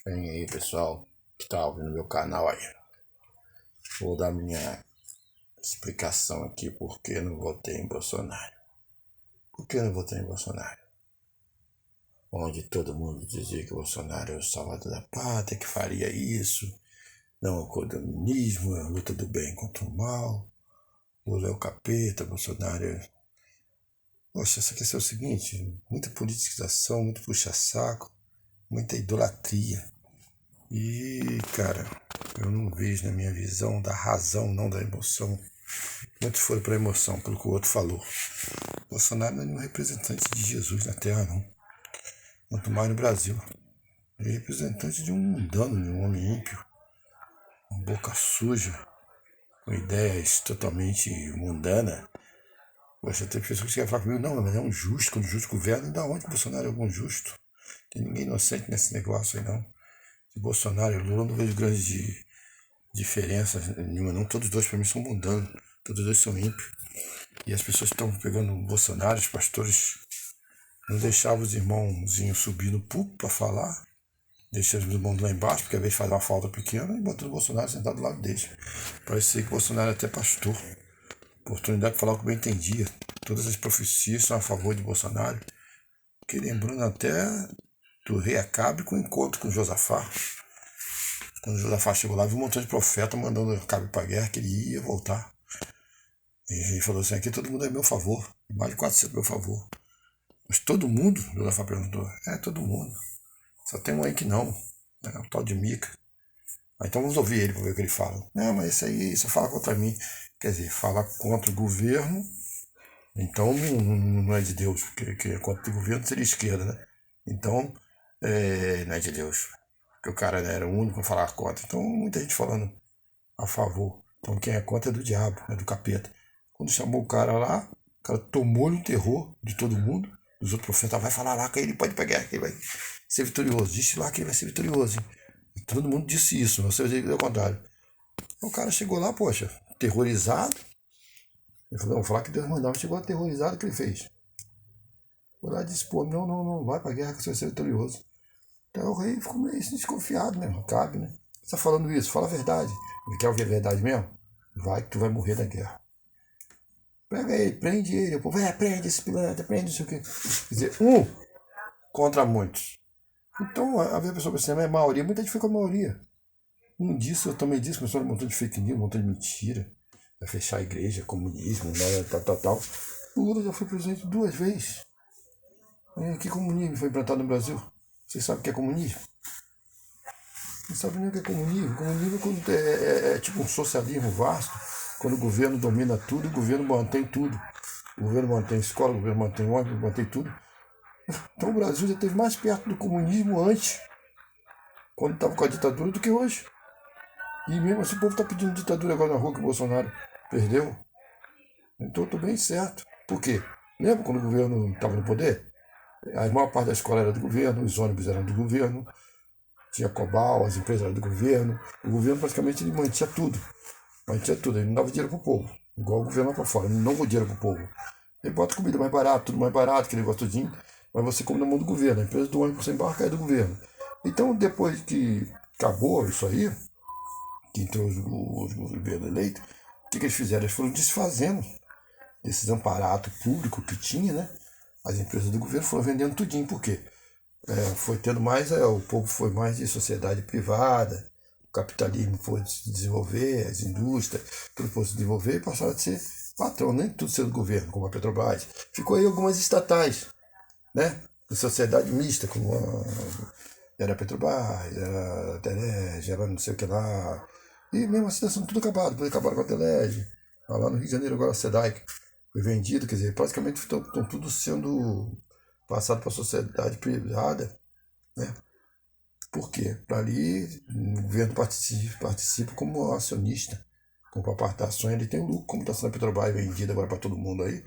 Vem aí, pessoal, que tá ouvindo meu canal aí. Vou dar minha explicação aqui por que não votei em Bolsonaro. Por que não votei em Bolsonaro? Onde todo mundo dizia que Bolsonaro é o salvador da pátria, que faria isso, não ao comunismo, a luta do bem contra o mal, Lula é o capeta, Bolsonaro é... Poxa, essa questão é o seguinte, muita politização, muito puxa-saco, muita idolatria. E, cara, eu não vejo na minha visão da razão, não da emoção. Muitos foram para a emoção, pelo que o outro falou. Bolsonaro não é nenhum representante de Jesus na Terra, não. Quanto mais no Brasil. Ele é representante de um mundano, de um homem ímpio, uma boca suja, com ideias totalmente mundanas. Você tem pessoas que querem falar comigo, não, mas é um justo, quando o justo governa, da onde que o Bolsonaro é algum justo? Tem ninguém inocente nesse negócio aí, não. De Bolsonaro e Lula eu não vejo grande diferença nenhuma, não. Todos dois, para mim, são mundanos. Todos dois são ímpios. E as pessoas estão pegando o Bolsonaro, os pastores não deixavam os irmãozinhos subir no púlpito para falar, deixando os irmãos lá embaixo, porque às vezes faz uma falta pequena, e botando o Bolsonaro sentado do lado deles. Parecia que o Bolsonaro é até pastor. Oportunidade de falar o que eu bem entendia. Todas as profecias são a favor de Bolsonaro. Que lembrando até do rei Acabe com o encontro com Josafá. Quando Josafá chegou lá, viu um montão de profeta mandando Acabe para a guerra, que ele ia voltar. E ele falou assim, aqui todo mundo é meu favor. Mais de 400 meu favor. Mas todo mundo? Josafá perguntou. É, todo mundo. Só tem um aí que não. É o tal de Mica. Então vamos ouvir ele para ver o que ele fala. Não, mas isso aí só fala contra mim. Quer dizer, fala contra o governo. Então não é de Deus. Porque é contra o governo seria esquerda, né? Então não é de Deus. Porque o cara era o único a falar contra. Então muita gente falando a favor. Então quem é contra é do diabo, é do capeta. Quando chamou o cara lá, o cara tomou-lhe o terror de todo mundo. Os outros profetas vai falar lá que ele pode pegar, que ele vai ser vitorioso. Disse lá que ele vai ser vitorioso. Hein? E todo mundo disse isso, você disse o contrário. O cara chegou lá, poxa, terrorizado. Ele falou, vamos falar que Deus mandava. Chegou aterrorizado, o que ele fez? Foi lá e disse, pô, não, vai pra guerra que você vai ser vitorioso. Então o rei ficou meio desconfiado mesmo, cabe, né? Você tá falando isso, fala a verdade. Ele quer ouvir a verdade mesmo? Vai que tu vai morrer na guerra. Pega ele, prende ele, o povo, prende esse pilantra, prende isso aqui. Quer dizer, contra muitos. Então, a pessoa pensando, é maioria, muita gente foi com a maioria. Um disso, eu também disse, começou um montão de fake news, um montão de mentira. Vai fechar a igreja, comunismo, tal. O Lula já foi presidente 2 vezes. Que comunismo foi implantado no Brasil? Vocês sabem o que é comunismo? Não sabe nem o que é comunismo. Comunismo é tipo um socialismo vasto, quando o governo domina tudo, o governo mantém tudo. O governo mantém escola, o governo mantém ônibus, mantém tudo. Então o Brasil já esteve mais perto do comunismo antes, quando estava com a ditadura, do que hoje. E mesmo assim o povo está pedindo ditadura agora na rua que o Bolsonaro perdeu. Então eu estou bem certo. Por quê? Lembra quando o governo estava no poder? A maior parte da escola era do governo, os ônibus eram do governo, tinha Cobal, as empresas eram do governo. O governo praticamente ele mantinha tudo. Mantinha tudo, ele não dava dinheiro pro povo. Igual o governo lá para fora, ele não dá dinheiro pro povo. Ele bota comida mais barata, tudo mais barato, aquele negócio tudinho, mas você come na mão do governo. A empresa do ônibus você embarca é do governo. Então depois que acabou isso aí, que entrou os governos eleitos, o que eles fizeram? Eles foram desfazendo desses aparatos públicos que tinha, né? As empresas do governo foram vendendo tudinho. Por quê? Foi tendo mais, o povo foi mais de sociedade privada, o capitalismo foi se desenvolver, as indústrias, tudo foi se desenvolver e passaram a ser patrão, nem tudo sendo governo, como a Petrobras. Ficou aí algumas estatais, né? De sociedade mista, como era a Petrobras, era a Telege, era não sei o que lá. E mesmo assim, está tudo acabado, depois acabaram com a Telege. Lá no Rio de Janeiro agora a SEDAI foi vendido, quer dizer, praticamente estão tudo sendo passado para a sociedade privada, né? Por quê? Para ali o governo participa como acionista, como para parte da ações, ele tem o lucro, como está sendo a Petrobras vendida agora para todo mundo aí.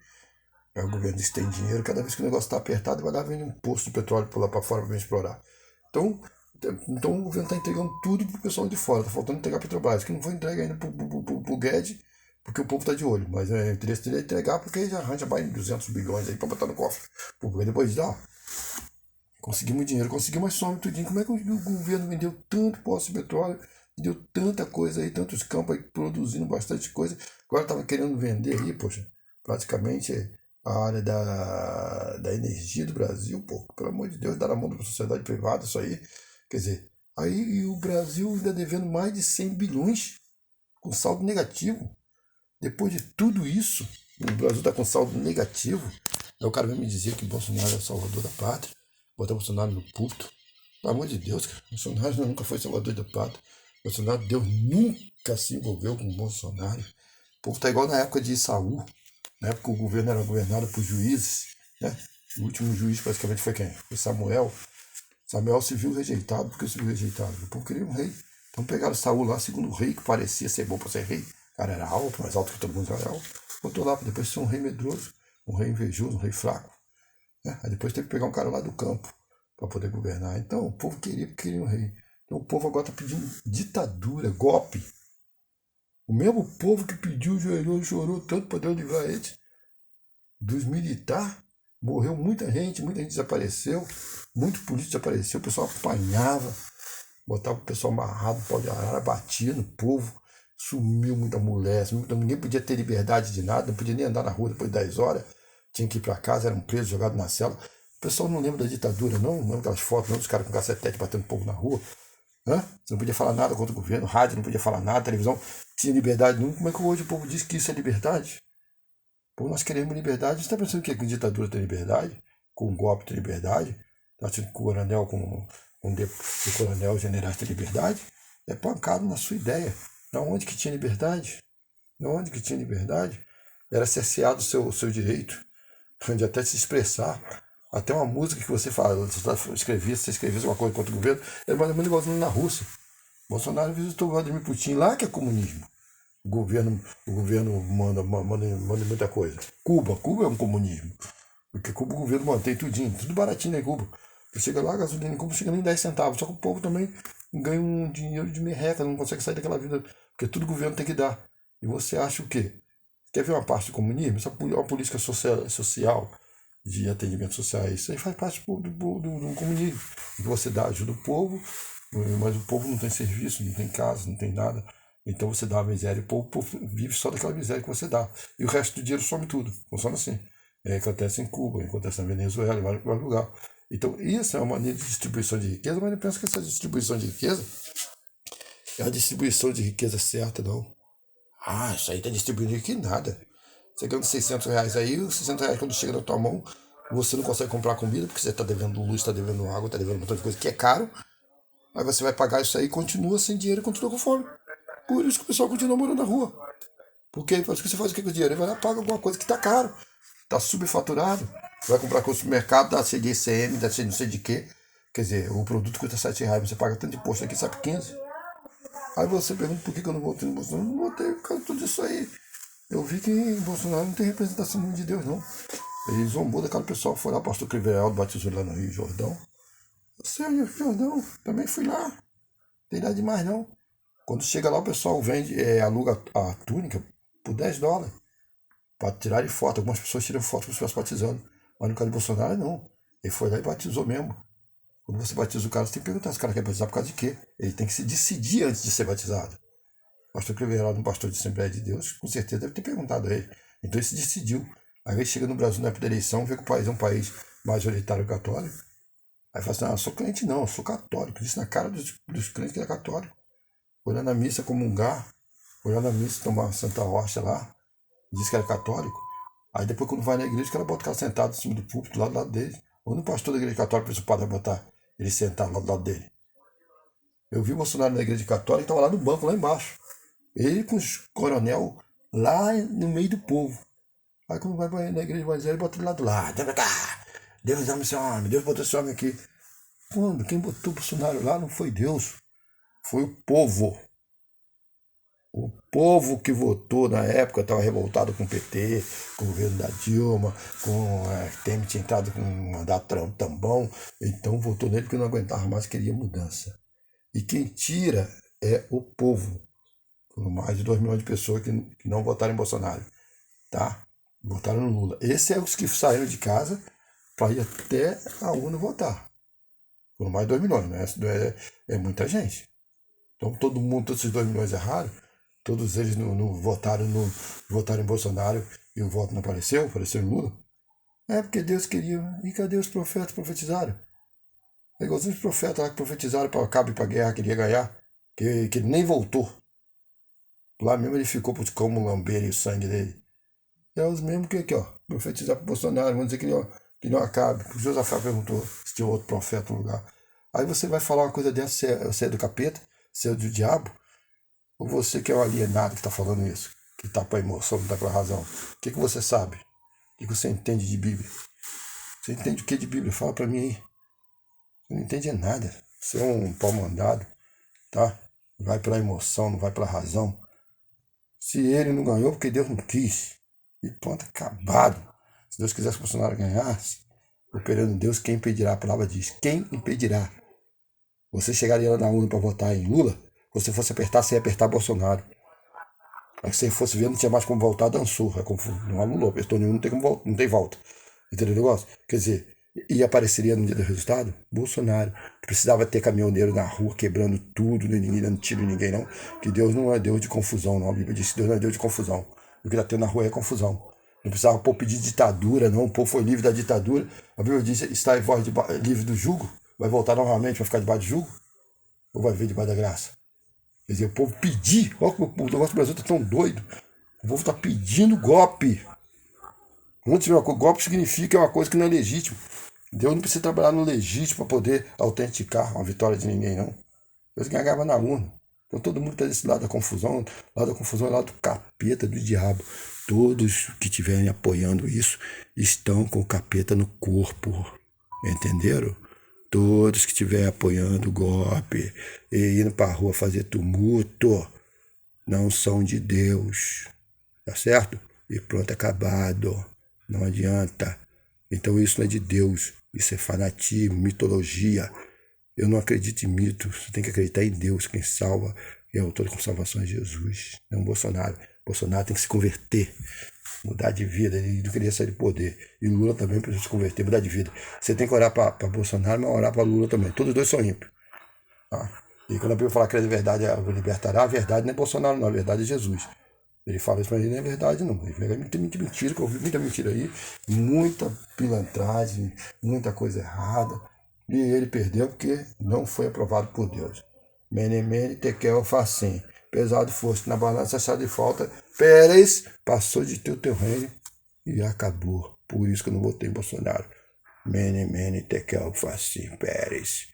Aí o governo diz que tem dinheiro, cada vez que o negócio está apertado, vai lá vende um poço de petróleo por lá para fora para explorar. Então, então o governo está entregando tudo para o pessoal de fora, está faltando entregar a Petrobras, que não foi entregue ainda para o Guedes, porque o povo está de olho, mas o interesse dele é entregar porque ele já arranja mais de 200 bilhões aí para botar no cofre. Porque depois dá, Conseguimos dinheiro, conseguimos, mas some tudinho. Como é que o governo vendeu tanto poço de petróleo, deu tanta coisa aí, tantos campos aí produzindo bastante coisa, agora estava querendo vender aí, poxa, praticamente a área da energia do Brasil, pô, pelo amor de Deus, dar na mão da sociedade privada, isso aí, quer dizer, aí o Brasil ainda devendo mais de 100 bilhões, com saldo negativo. Depois de tudo isso, o Brasil está com saldo negativo. Aí o cara vem me dizer que Bolsonaro é o salvador da pátria, botar Bolsonaro no púlpito. Pelo amor de Deus, cara. Bolsonaro nunca foi salvador da pátria. Bolsonaro, Deus nunca se envolveu com o Bolsonaro. O povo tá igual na época de Saul. Na época o governo era governado por juízes. Né? O último juiz praticamente foi quem? Foi Samuel. Samuel se viu rejeitado. Por que se viu rejeitado? O povo queria um rei. Então pegaram Saul lá, segundo o rei, que parecia ser bom para ser rei. O cara era alto, mais alto que todo mundo era alto. Botou lá para depois ser um rei medroso, um rei invejoso, um rei fraco. Né? Aí depois teve que pegar um cara lá do campo para poder governar. Então o povo queria um rei. Então o povo agora está pedindo ditadura, golpe. O mesmo povo que pediu, joelhou, chorou tanto para Deus livrar eles dos militares. Morreu muita gente desapareceu, muito político desapareceu, o pessoal apanhava, botava o pessoal amarrado, pau de arara, batia no povo, sumiu muita mulher, ninguém podia ter liberdade de nada, não podia nem andar na rua depois de 10 horas, tinha que ir para casa, eram presos, jogados na cela. O pessoal não lembra da ditadura, não lembra aquelas fotos, não, dos caras com cacetete batendo o povo na rua. Hã? Você não podia falar nada contra o governo, rádio não podia falar nada, televisão tinha liberdade nenhuma. Como é que hoje o povo diz que isso é liberdade? Pô, nós queremos liberdade. Você está pensando que a ditadura tem liberdade? Com um golpe tem liberdade? Está achando que o coronel o coronel general tem liberdade? É pancado na sua ideia. Da onde que tinha liberdade? Da onde que tinha liberdade? Era cerceado o seu direito de até se expressar. Até uma música que você fala, você escrevesse uma coisa contra o governo, era mais ou menos igualzinho na Rússia. Bolsonaro visitou Vladimir Putin lá, que é comunismo. O governo manda muita coisa. Cuba é um comunismo. Porque Cuba o governo mantém tudinho, tudo baratinho em Cuba. Você chega lá, a gasolina em Cuba chega nem 10 centavos. Só que o povo também ganha um dinheiro de merreca, não consegue sair daquela vida. Porque tudo o governo tem que dar. E você acha o quê? Quer ver uma parte do comunismo? Essa é uma política social de atendimento social. Isso aí faz parte do comunismo. Você dá ajuda ao povo, mas o povo não tem serviço, não tem casa, não tem nada. Então você dá a miséria e o povo vive só daquela miséria que você dá. E o resto do dinheiro some tudo. Funciona assim. Acontece em Cuba, acontece na Venezuela, em vários lugares. Então, isso é uma maneira de distribuição de riqueza, mas eu penso que essa distribuição de riqueza é a distribuição de riqueza certa, não. Ah, isso aí tá distribuindo aqui nada. Você ganha R$ 600 aí, os R$ 600 quando chega na tua mão, você não consegue comprar comida, porque você está devendo luz, está devendo água, está devendo um montão de coisa que é caro. Aí você vai pagar isso aí, continua sem dinheiro e continua com fome. Por isso que o pessoal continua morando na rua. Porque você faz o que com o dinheiro? Ele vai lá e paga alguma coisa que está caro, está subfaturado. Vai comprar com o supermercado, dá cheio de ICM, dá cheio de não sei de quê. Quer dizer, o produto custa R$ 7, você paga tanto de imposto aqui, sabe 15. Aí você pergunta por que eu não votei no Bolsonaro. Não votei por causa de tudo isso aí. Eu vi que Bolsonaro não tem representação de Deus, não. Ele zombou daquela pessoa, foi lá, o pastor Crivellado batizou lá no Rio Jordão. Sérgio Jordão, também fui lá. Não tem nada demais, não. Quando chega lá, o pessoal vende, aluga a túnica por $10 para tirar foto. Algumas pessoas tiram foto como se estivesse batizando. Mas no caso de Bolsonaro, não. Ele foi lá e batizou mesmo. Quando você batiza o cara, você tem que perguntar se o cara quer batizar por causa de quê. Ele tem que se decidir antes de ser batizado. O pastor Crivellado, um pastor de Assembleia de Deus, com certeza deve ter perguntado a ele. Então ele se decidiu. Aí ele chega no Brasil na época da eleição, vê que o país é um país majoritário católico. Aí fala assim, eu sou crente não, eu sou católico. Disse na cara dos crentes que ele é católico. Foi lá na missa comungar, foi lá na missa tomar Santa Hóstia lá, disse que era católico. Aí depois quando vai na igreja, o cara bota o cara sentado em cima do púlpito, lá do lado dele. Ou no pastor da igreja católica, o padre vai botar ele sentado lá do lado dele. Eu vi o Bolsonaro na igreja católica, estava lá no banco, lá embaixo. Ele com os coronel lá no meio do povo. Aí quando vai na igreja evangélica, ele bota ele lá do lado. Vem pra cá! Deus ama esse homem, Deus botou esse homem aqui. Quando? Quem botou o Bolsonaro lá não foi Deus, foi o povo. O povo que votou na época estava revoltado com o PT, com o governo da Dilma, com Temer tinha entrado com um mandato tão bom, então votou nele porque não aguentava mais, queria mudança. E quem tira é o povo. Foram mais de 2 milhões de pessoas que não votaram em Bolsonaro, tá? Votaram no Lula. Esses são os que saíram de casa para ir até a urna votar. Foram mais de 2 milhões, né? É muita gente. Então todo mundo, todos esses 2 milhões erraram, todos eles não votaram, votaram em Bolsonaro e o voto não apareceu, apareceu em Lula. É porque Deus queria. E cadê os profetas que profetizaram? É igualzinho os profetas lá que profetizaram para Acabe para a guerra, queria ganhar, que ele nem voltou. Lá mesmo ele ficou para como lamberem o sangue dele. É os mesmos que aqui, ó, profetizar para Bolsonaro, vamos dizer que não acabe. O Josafá perguntou se tinha outro profeta no lugar. Aí você vai falar uma coisa dessa, você é do capeta, você é do diabo, ou você que é um alienado que está falando isso, que está para emoção, não está para razão. O que você sabe? O que você entende de Bíblia? Você entende o que de Bíblia? Fala para mim aí. Você não entende nada. Você é um pau mandado, tá? Vai pela emoção, não vai pela razão. Se ele não ganhou, porque Deus não quis. E pronto, acabado. Se Deus quisesse que o Bolsonaro ganhasse, operando Deus, quem impedirá? A palavra diz: quem impedirá? Você chegaria lá na urna para votar em Lula, você fosse apertar, você ia apertar Bolsonaro. Aí se você fosse ver, não tinha mais como voltar, dançou. Não anulou, apertou nenhum, não tem volta. Entendeu o negócio? Quer dizer, e apareceria no dia do resultado? Bolsonaro. Precisava ter caminhoneiro na rua quebrando tudo, ninguém dando tiro em ninguém, não. Que Deus não é Deus de confusão, não. A Bíblia diz que Deus não é Deus de confusão. O que está tendo na rua é confusão. Não precisava pedir ditadura, não. O povo foi livre da ditadura. A Bíblia diz: está em voz livre do jugo. Vai voltar novamente, vai ficar debaixo de jugo? Ou vai vir debaixo da graça? Quer dizer, o povo pedir. Olha como o negócio do Brasil está tão doido. O povo está pedindo golpe. Golpe significa uma coisa que não é legítimo. Deus não precisa trabalhar no legítimo para poder autenticar uma vitória de ninguém, não. Deus ganhava na urna. Então todo mundo está desse lado da confusão. Lado da confusão é lado do capeta, do diabo. Todos que estiverem apoiando isso estão com o capeta no corpo. Entenderam? Todos que estiverem apoiando o golpe e indo para a rua fazer tumulto não são de Deus. Tá certo? E pronto, acabado. Não adianta. Então isso não é de Deus. Isso é fanatismo, mitologia. Eu não acredito em mito. Você tem que acreditar em Deus. Quem salva é o autor com salvação é Jesus. Não Bolsonaro. Bolsonaro tem que se converter. Mudar de vida. Ele não queria sair do poder. E Lula também precisa se converter, mudar de vida. Você tem que orar para Bolsonaro, mas orar para Lula também. Todos os dois são ímpios. Tá? E quando a Bíblia fala que a verdade libertará, a verdade não é Bolsonaro, não. A verdade é Jesus. Ele fala isso pra mim, não é verdade não. É muita mentira, que eu ouvi muita mentira aí, muita pilantragem, muita coisa errada. E ele perdeu porque não foi aprovado por Deus. Mene, mene, tekel, facim. Pesado foste na balança, achado de falta. Pérez passou de teu reino e acabou. Por isso que eu não votei em Bolsonaro. Mene, mene, tekel, facim. Pérez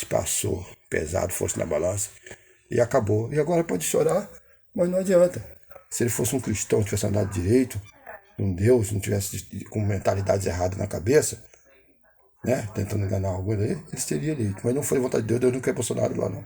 passou. Pesado foste na balança e acabou. E agora pode chorar, mas não adianta. Se ele fosse um cristão, tivesse andado direito, um Deus, não tivesse com mentalidades erradas na cabeça, né, tentando enganar alguém, ele seria eleito. Mas não foi vontade de Deus, Deus não quer Bolsonaro lá, não.